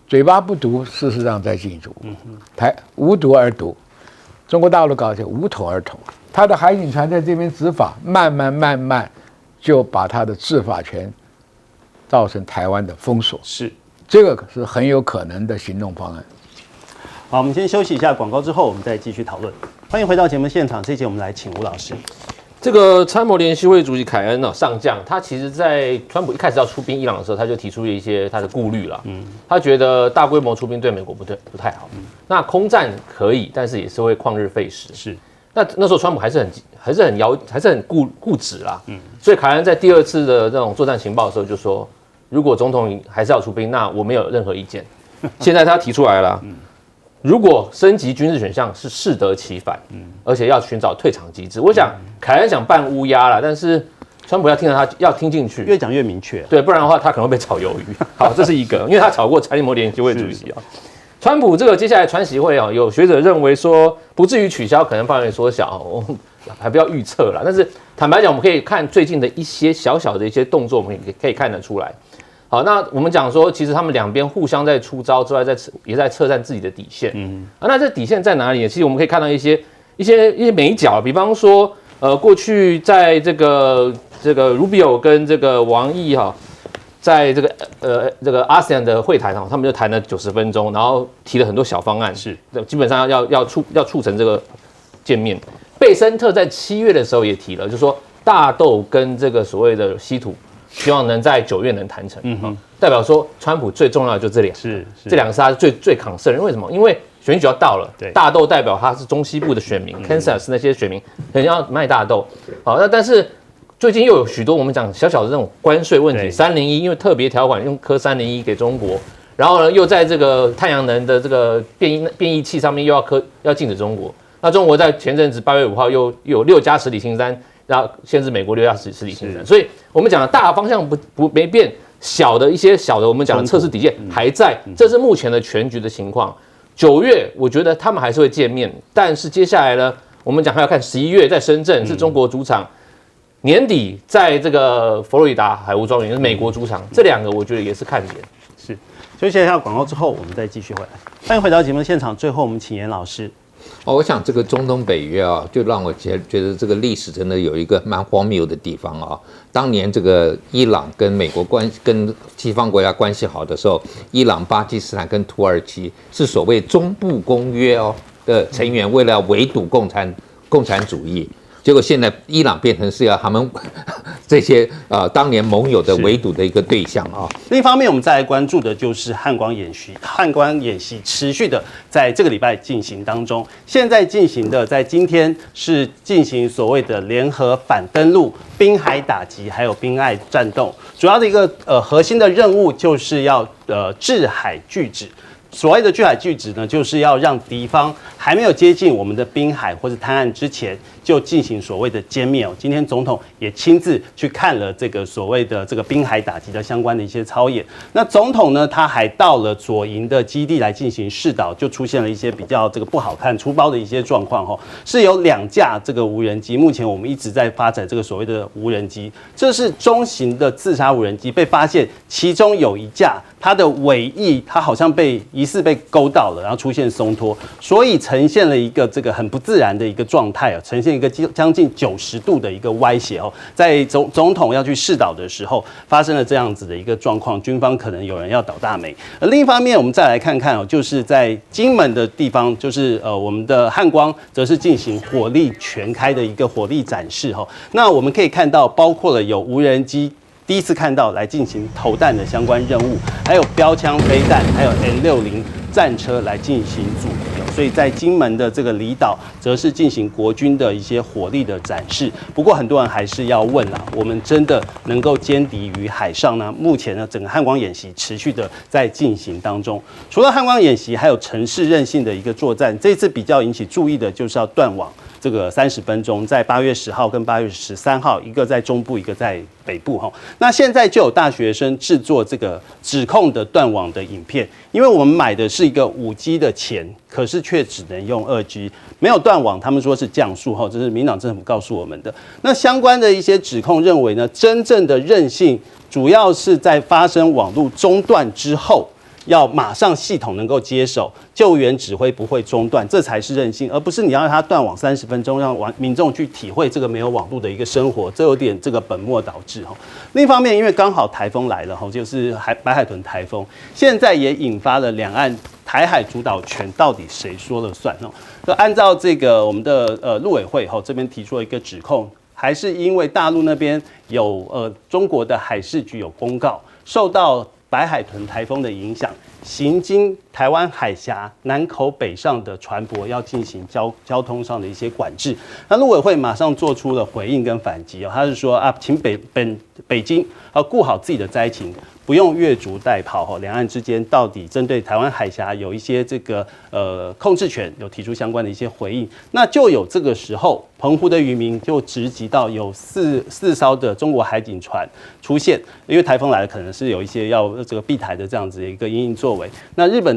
嘴巴不毒，事实上在进驻。无毒而毒，中国大陆搞就无统而统，他的海警船在这边执法，慢慢就把他的执法权造成台湾的封锁。这个是很有可能的行动方案。好，我们先休息一下广告，之后我们再继续讨论。欢迎回到节目现场，这一节我们来请吴老师。这个参谋联席会主席凯恩上将，他其实在川普一开始要出兵伊朗的时候，他就提出了一些他的顾虑了。他觉得大规模出兵对美国不太好。那空战可以，但是也是会旷日费时。那时候川普还是很固执啦。所以凯恩在第二次的这种作战情报的时候就说，如果总统还是要出兵，那我没有任何意见。现在他提出来了。如果升级军事选项是适得其反，而且要寻找退场机制，我想凯恩想扮乌鸦啦，但是川普要听进去，越讲越明确，对，不然的话他可能会被炒鱿鱼。好，这是一个，因为他炒过参谋联席会主席啊。川普这个接下来川习会有学者认为说不至于取消，可能范围缩小，我们还不要预测啦。但是坦白讲，我们可以看最近的一些小小的一些动作，我们可以看得出来。好，那我们讲说，其实他们两边互相在出招之外，也在测战自己的底线。那这底线在哪里呢？其实我们可以看到一些美角，比方说，过去在这个 Rubio 跟这个王毅在这个 ASEAN 的会谈他们就谈了90分钟，然后提了很多小方案，基本上要促成这个见面。贝森特在7月的时候也提了，就说大豆跟这个所谓的稀土，希望能在9月能谈成。代表说川普最重要的就这两个，这两个是他最concern。为什么？因为选举要到了，大豆代表他是中西部的选民，Kansas 那些选民很要卖大豆。好，那但是最近又有许多我们讲小小的这种关税问题，301因为特别条款用科301给中国，然后呢又在这个太阳能的这个变异器上面又要禁止中国。那中国在前阵子8月5号又有6家实体清单，然后限制美国6家实体清单。所以我们讲的大方向没变，小的我们讲的测试底线还在，这是目前的全局的情况。9月我觉得他们还是会见面，但是接下来呢，我们讲还要看11月在深圳是中国主场，年底在这个佛罗里达海湖庄园是美国主场，这两个我觉得也是看点。是，休息一下广告之后，我们再继续回来。欢迎回到节目的现场，最后我们请严老师。我想这个中东北约啊，就让我觉得这个历史真的有一个蛮荒谬的地方啊。当年这个伊朗跟美国跟西方国家关系好的时候，伊朗、巴基斯坦跟土耳其是所谓中部公约的成员，为了要围堵共产主义。结果现在伊朗变成是要他们这些当年盟友的围堵的一个对象啊。另一方面，我们再来关注的就是汉光演习持续的在这个礼拜进行当中。现在进行的，在今天是进行所谓的联合反登陆、滨海打击，还有滨海战斗。主要的一个核心的任务就是要制海拒止。所谓的拒海拒止呢，就是要让敌方还没有接近我们的滨海或是滩岸之前，就进行所谓的歼灭。今天总统也亲自去看了这个所谓的这个滨海打击的相关的一些操演。那总统呢，他还到了左营的基地来进行试导，就出现了一些比较这个不好看、粗暴的一些状况哈。是有2架这个无人机，目前我们一直在发展这个所谓的无人机，这是中型的自杀无人机，被发现其中有一架它的尾翼，它好像疑似被勾到了，然后出现松脱，所以呈现了一个这个很不自然的一个状态呈现一个将近90度的一个歪斜在总统要去试导的时候，发生了这样子的一个状况，军方可能有人要倒大霉。而另一方面，我们再来看看就是在金门的地方，就是我们的汉光则是进行火力全开的一个火力展示那我们可以看到，包括了有无人机。第一次看到来进行投弹的相关任务，还有标枪飞弹，还有 N60战车来进行阻敌所以在金门的这个离岛，则是进行国军的一些火力的展示。不过很多人还是要问啦，我们真的能够歼敌于海上呢？目前呢，整个汉光演习持续的在进行当中。除了汉光演习，还有城市韧性的一个作战。这次比较引起注意的就是要断网。这个30分钟，在8月10号跟8月13号，一个在中部，一个在北部那现在就有大学生制作这个指控的断网的影片，因为我们买的是一个5G 的钱，可是却只能用2G， 没有断网，他们说是降速这是民党政府告诉我们的。那相关的一些指控认为呢，真正的韧性主要是在发生网络中断之后。要马上系统能够接手，救援指挥不会中断，这才是韧性，而不是你要让它断网30分钟，让民众去体会这个没有网络的一个生活，这有点这个本末倒置另一方面，因为刚好台风来了就是白海豚台风，现在也引发了两岸台海主导权到底谁说了算就按照这个我们的陆委会这边提出了一个指控，还是因为大陆那边有中国的海事局有公告，受到白海豚台风的影响，行经台湾海峡南口北上的船舶要进行交通上的一些管制。那陆委会马上做出了回应跟反击他是说请北京顾好自己的灾情，不用越俎代庖两岸之间到底针对台湾海峡有一些这个控制权，有提出相关的一些回应。那就有这个时候，澎湖的渔民就直击到有四艘的中国海警船出现，因为台风来了，可能是有一些要这个避台的这样子的一个因应作为。那日本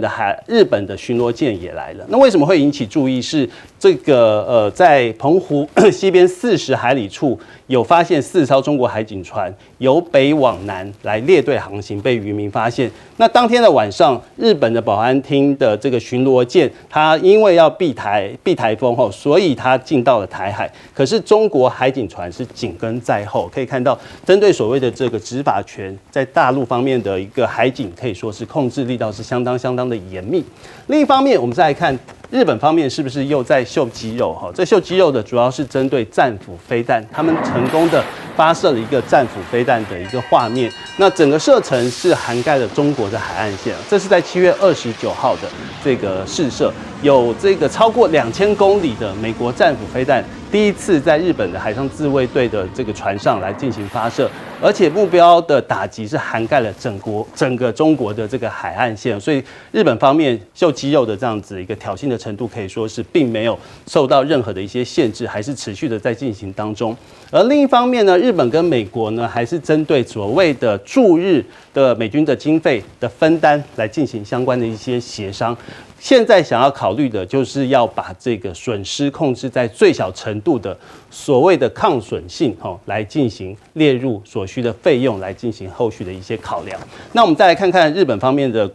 的巡逻舰也来了。那为什么会引起注意？是这个在澎湖西边40海里处有发现4艘中国海警船由北往南来列队航行，被渔民发现。那当天的晚上，日本的保安厅的这个巡逻舰，它因为要避台风所以它进到了台海。可是中国海警船是紧跟在后，可以看到针对所谓的这个执法权，在大陆方面的一个海警可以说是控制力道是相当的严密。另一方面，我们再来看日本方面是不是又在秀肌肉？哈，这秀肌肉的主要是针对战斧飞弹，他们成功的发射了一个战斧飞弹的一个画面。那整个射程是涵盖了中国的海岸线，这是在7月29号的这个试射，有这个超过2000公里的美国战斧飞弹第一次在日本的海上自卫队的这个船上来进行发射，而且目标的打击是涵盖了整个中国的这个海岸线，所以日本方面秀肌肉的这样子一个挑衅的程度，可以说是并没有受到任何的一些限制，还是持续的在进行当中。而另一方面呢，日本跟美国呢，还是针对所谓的驻日的美军的经费的分担来进行相关的一些协商。现在想要考虑的就是要把这个损失控制在最小程度的所谓的抗损性来进行列入所需的费用，来进行后续的一些考量。那我们再来看看日本方面的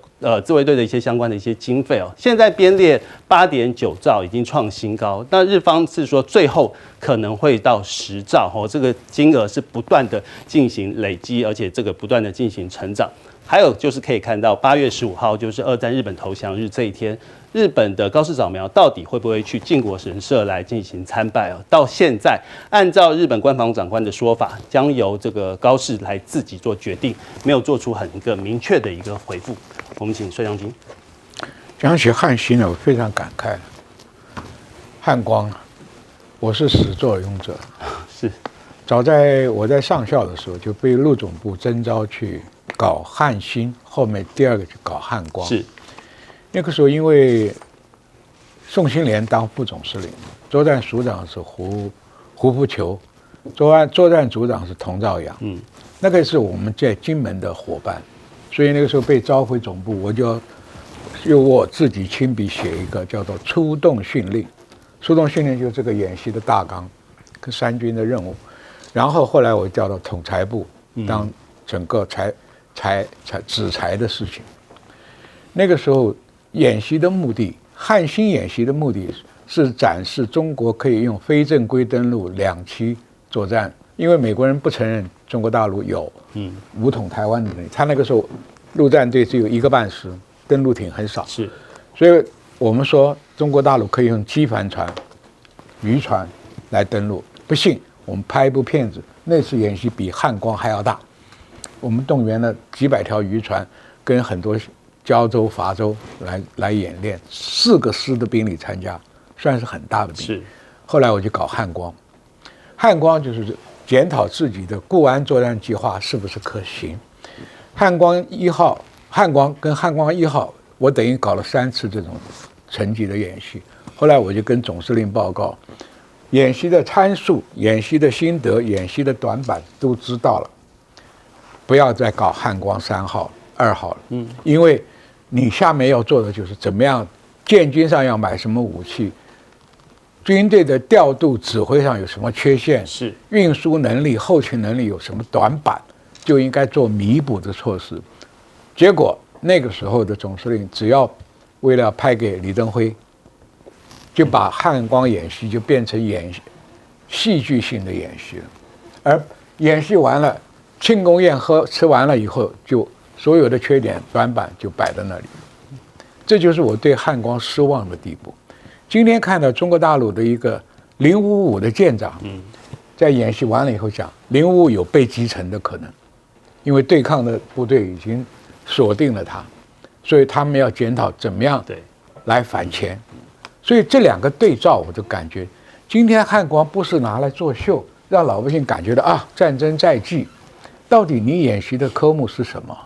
自卫队的一些相关的一些经费现在编列8.9兆已经创新高，那日方是说最后可能会到10兆这个金额是不断的进行累积，而且这个不断的进行成长。还有就是可以看到8月15号就是二战日本投降日这一天，日本的高市早苗到底会不会去靖国神社来进行参拜到现在按照日本官房长官的说法，将由这个高市来自己做决定，没有做出一个明确的一个回复。我们请帅将军。讲起汉芯呢，我非常感慨。汉光，我是始作俑者。是，早在我在上校的时候，就被陆总部征召去搞汉芯，后面第二个去搞汉光。是，那个时候因为宋庆龄当副总司令，作战署长是胡福球，作战组长是童兆阳。那个是我们在金门的伙伴，所以那个时候被召回总部，我就由我自己亲笔写一个叫做出动训令。出动训令就是这个演习的大纲跟三军的任务，然后后来我调到统裁部当整个指裁的事情。那个时候演习的目的，汉芯演习的目的是展示中国可以用非正规登陆2栖作战，因为美国人不承认中国大陆有武统台湾的能力，他那个时候陆战队只有1个半师，登陆艇很少，是，所以我们说中国大陆可以用机帆船、渔船来登陆。不信，我们拍一部片子，那次演习比汉光还要大。我们动员了几百条渔船，跟很多胶州、法州来演练，4个师的兵力参加，算是很大的兵。是。后来我就搞汉光，汉光就是检讨自己的固安作战计划是不是可行。汉光1号、汉光跟汉光1号，我等于搞了3次这种层级的演习。后来我就跟总司令报告，演习的参数、演习的心得、演习的短板都知道了，不要再搞汉光3号、2号了。因为你下面要做的就是怎么样，建军上要买什么武器，军队的调度指挥上有什么缺陷，是运输能力、后勤能力有什么短板，就应该做弥补的措施。结果那个时候的总司令只要为了派给李登辉，就把汉光演习就变成戏剧性的演习了，而演习完了，庆功宴吃完了以后，就所有的缺点短板就摆在那里。这就是我对汉光失望的地步。今天看到中国大陆的一个055的舰长，在演习完了以后讲055有被击沉的可能，因为对抗的部队已经锁定了他，所以他们要检讨怎么样来反潜。所以这2个对照，我就感觉今天汉光不是拿来作秀，让老百姓感觉到战争在即，到底你演习的科目是什么，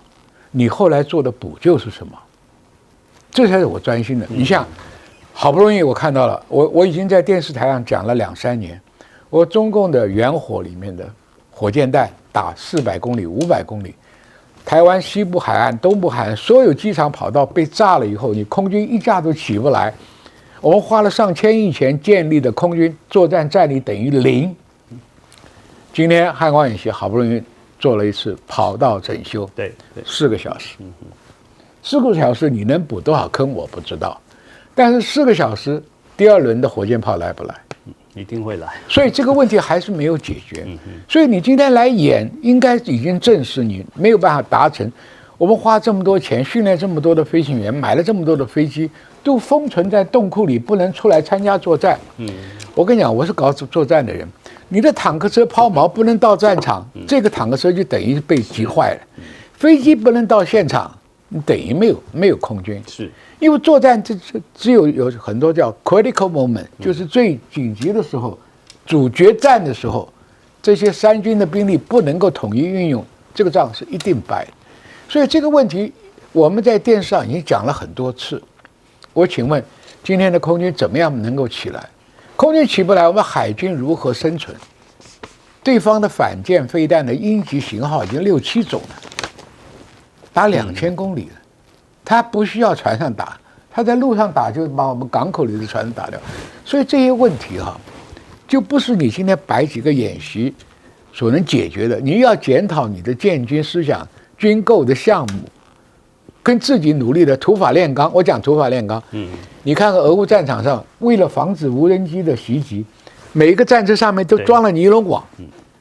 你后来做的补救是什么，这才是我专心的。你像好不容易我看到了，我已经在电视台上讲了2-3年，我中共的远火里面的火箭弹打400公里、500公里，台湾西部海岸、东部海岸所有机场跑道被炸了以后，你空军一架都起不来。我们花了上千亿钱建立的空军作战战力等于0。今天汉光演习好不容易做了一次跑道整修，4个小时，4个小时你能补多少坑我不知道，但是4个小时第2轮的火箭炮来不来？一定会来。所以这个问题还是没有解决。所以你今天来演，应该已经证实你没有办法达成。我们花这么多钱训练这么多的飞行员，买了这么多的飞机，都封存在洞库里，不能出来参加作战。我跟你讲，我是搞作战的人，你的坦克车抛锚不能到战场，这个坦克车就等于被击坏了。飞机不能到现场，你等于没有空军。是因为作战只有很多叫 critical moment，就是最紧急的时候，主决战的时候，这些三军的兵力不能够统一运用，这个仗是一定败。所以这个问题我们在电视上已经讲了很多次。我请问，今天的空军怎么样能够起来？空军起不来，我们海军如何生存？对方的反舰飞弹的鹰击型号已经6、7种了，打2000公里了，他不需要船上打，他在路上打就把我们港口里的船打掉。所以这些问题就不是你今天摆几个演习所能解决的。你要检讨你的建军思想、军购的项目，跟自己努力的土法炼钢。我讲土法炼钢，你看看俄乌战场上，为了防止无人机的袭击，每一个战车上面都装了尼龙网，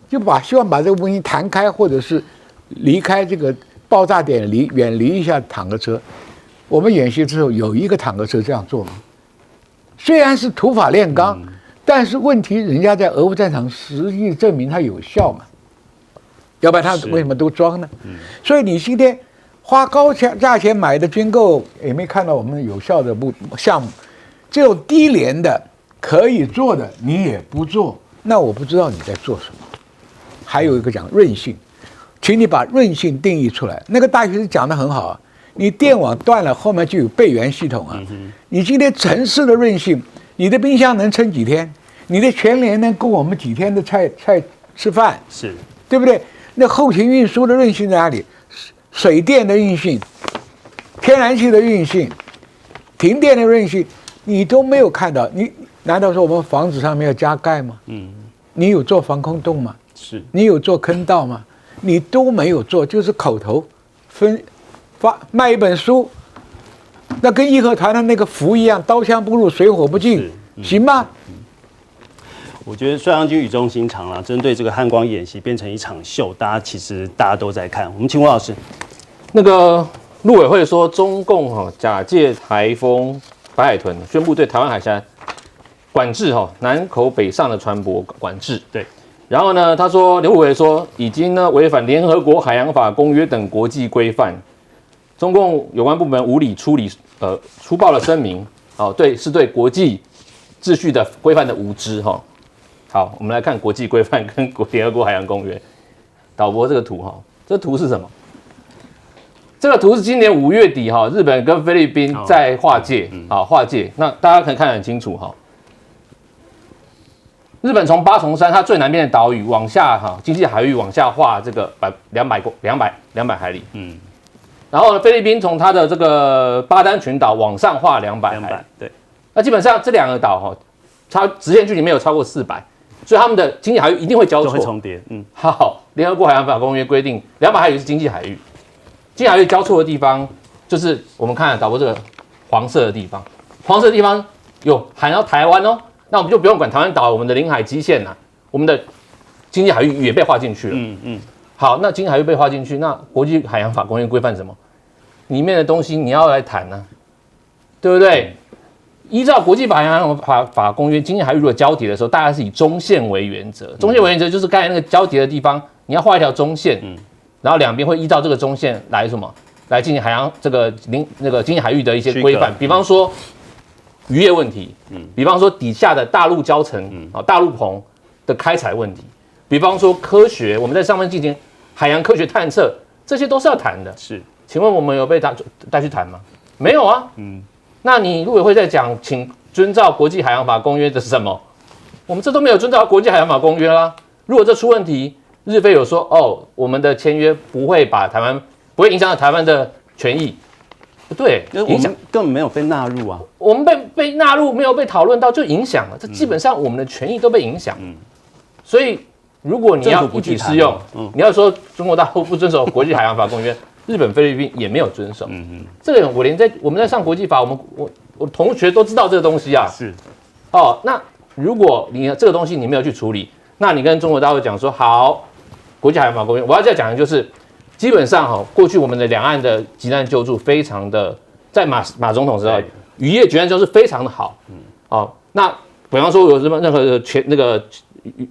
就希望把这个东西弹开，或者是离开这个爆炸点，远离一下坦克车。我们演习之后有一个坦克车这样做吗？虽然是土法炼钢，但是问题人家在俄乌战场实际证明它有效嘛，要不然他为什么都装呢？所以你今天花高价钱买的军购也没看到我们有效的项目，这种低廉的可以做的你也不做，那我不知道你在做什么。还有一个讲韧性，请你把韧性定义出来。那个大学生讲得很好啊，你电网断了，后面就有备援系统啊。你今天城市的韧性，你的冰箱能撑几天？你的全联能供我们几天的菜吃饭？是，对不对？那后勤运输的韧性在哪里？水电的运性、天然气的运性、停电的韧性，你都没有看到。你难道说我们房子上面要加盖吗？你有做防空洞吗？是，你有做坑道吗？你都没有做，就是口头卖一本书，那跟义和团的那个符一样，刀枪不入，水火不进，行吗？我觉得帅阳军语重心长了，针对这个汉光演习变成一场秀，大家都在看。我们请郭老师，那个陆委会说，中共假借台风白海豚，宣布对台湾海峡管制南口北上的船舶管制。对，然后呢，他说陆委会说已经呢违反联合国海洋法公约等国际规范，中共有关部门无理出报了声明，是对国际秩序的规范的无知好，我们来看国际规范跟联合国海洋公约。导播这个图这图是什么？这个图是今年5月底日本跟菲律宾在划界划界。那大家可以看得很清楚日本从八重山它最南边的岛屿往下经济海域往下划这个200海里。然后菲律宾从它的这个巴丹群岛往上划200海里。对。那基本上这两个岛它直线距离没有超过400。所以他们的经济海域一定会交错，会重叠。好，联合国海洋法公约规定，200海里是经济海域，经济海域交错的地方，就是我们看导播这个黄色的地方，黄色的地方有含到台湾那我们就不用管台湾岛我们的领海基线我们的经济海域也被划进去了。好，那经济海域被划进去，那国际海洋法公约规范什么？里面的东西你要来谈对不对？依照国际海洋法公约，经济海域如果交叠的时候，大概是以中线为原则。中线为原则就是刚才那个交叠的地方，你要画一条中线，然后两边会依照这个中线来来进行海洋那个经济海域的一些规范。比方说渔业问题，比方说底下的大陆礁层大陆棚的开采问题，比方说科学，我们在上面进行海洋科学探测，这些都是要谈的。是，请问我们有被带去谈吗？没有啊。那你陆委会在讲，请遵照国际海洋法公约的是什么？我们这都没有遵照国际海洋法公约啦。如果这出问题，日菲有说我们的签约不会影响到台湾的权益，不对，影响根本没有被纳入啊。我们被纳入没有被讨论到就影响了，这基本上我们的权益都被影响。所以如果你要一体适用，你要说中国大陆不遵守国际海洋法公约。日本、菲律宾也没有遵守，这个我们在上国际法，我同学都知道这个东西啊。是，那如果你这个东西你没有去处理，那你跟中国大陆讲说好，国际海洋法公约，我要再讲的就是基本上哈，过去我们的两岸的急难救助非常的，在马总统时代，渔业急难救助非常的好。那比方说有什么任何的那个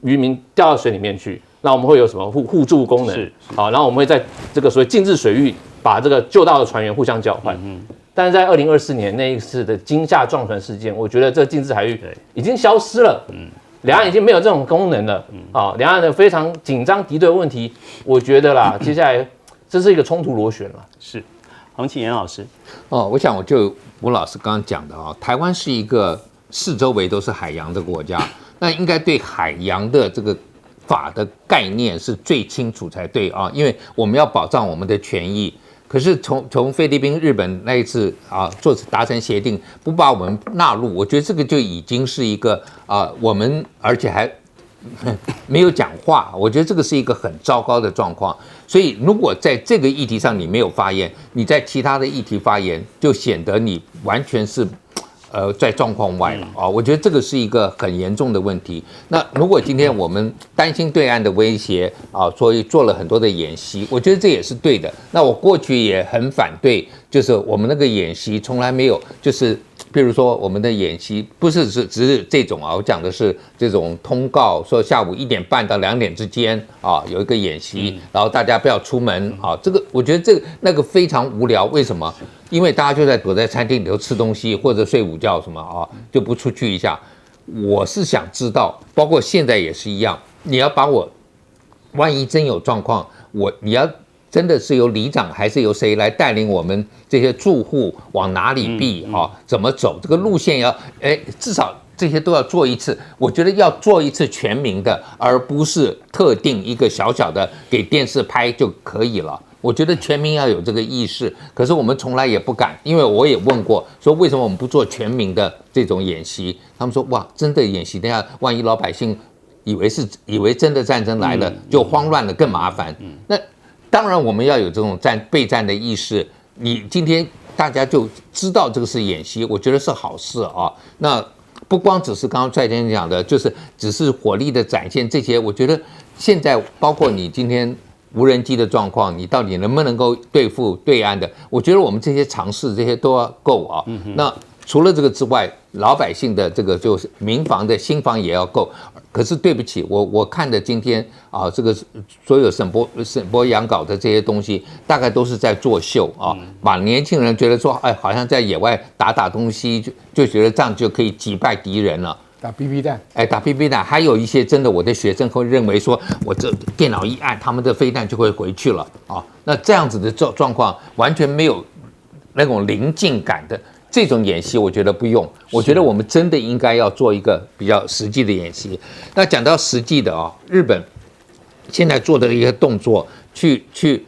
渔民掉到水里面去，那我们会有什么互助功能？然后我们会在这个所谓禁制水域把这个救到的船员互相交换。但是在2024年那一次的金厦撞船事件，我觉得这禁制海域已经消失了。两岸已经没有这种功能了。两岸的非常紧张敌对问题，我觉得啦，接下来这是一个冲突螺旋了。是，我们请严老师。我想就吴老师刚刚讲的台湾是一个四周围都是海洋的国家，那应该对海洋的这个法的概念是最清楚才对因为我们要保障我们的权益。可是从菲律宾、日本那一次达成协定，不把我们纳入，我觉得这个就已经是一个我们而且还没有讲话，我觉得这个是一个很糟糕的状况。所以如果在这个议题上你没有发言，你在其他的议题发言，就显得你完全是在状况外了我觉得这个是一个很严重的问题。那如果今天我们担心对岸的威胁所以做了很多的演习，我觉得这也是对的。那我过去也很反对，就是我们那个演习从来没有就是比如说我们的演习不是只是这种我讲的是这种通告，说下午1点半到2点之间有一个演习，然后大家不要出门这个我觉得那个非常无聊。为什么？因为大家就躲在餐厅里头吃东西或者睡午觉什么就不出去一下。我是想知道，包括现在也是一样，你要把我万一真有状况，你要真的是由里长还是由谁来带领我们这些住户往哪里避怎么走，这个路线要至少这些都要做一次。我觉得要做一次全民的，而不是特定一个小小的给电视拍就可以了。我觉得全民要有这个意识，可是我们从来也不敢，因为我也问过，说为什么我们不做全民的这种演习？他们说哇，真的演习，等下万一老百姓以为真的战争来了，就慌乱了，更麻烦。那当然我们要有这种备战的意识。你今天大家就知道这个是演习，我觉得是好事那不光只是刚刚蔡先生讲的，就是只是火力的展现这些，我觉得现在包括你今天无人机的状况，你到底能不能够对付对岸的？我觉得我们这些尝试这些都要够那除了这个之外，老百姓的这个就是民防的新防也要够。可是对不起，我看的今天这个所有沈波养稿的这些东西，大概都是在作秀把年轻人觉得说，好像在野外打东西，就觉得这样就可以击败敌人了。打 BB 弹，打 BB 弹，还有一些真的，我的学生会认为说，我这电脑一按，他们的飞弹就会回去了那这样子的状况完全没有那种临近感的。这种演习我觉得不用，我觉得我们真的应该要做一个比较实际的演习。那讲到实际的日本现在做的一个动作，去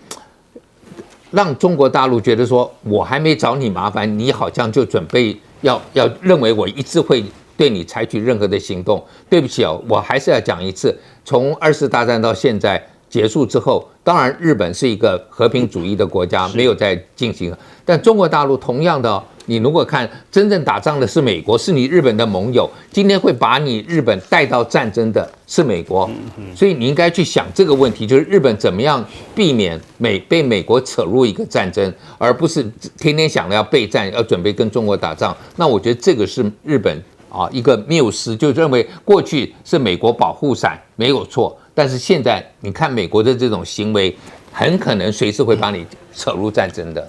让中国大陆觉得说，我还没找你麻烦，你好像就准备要认为我一直会对你采取任何的行动。对不起我还是要讲一次，从2次大战到现在结束之后，当然日本是一个和平主义的国家，没有在进行，但中国大陆同样的你如果看真正打仗的是美国，是你日本的盟友，今天会把你日本带到战争的是美国，所以你应该去想这个问题，就是日本怎么样避免被美国扯入一个战争，而不是天天想着要备战，要准备跟中国打仗。那我觉得这个是日本一个谬思，就认为过去是美国保护伞没有错，但是现在你看美国的这种行为，很可能随时会把你扯入战争的。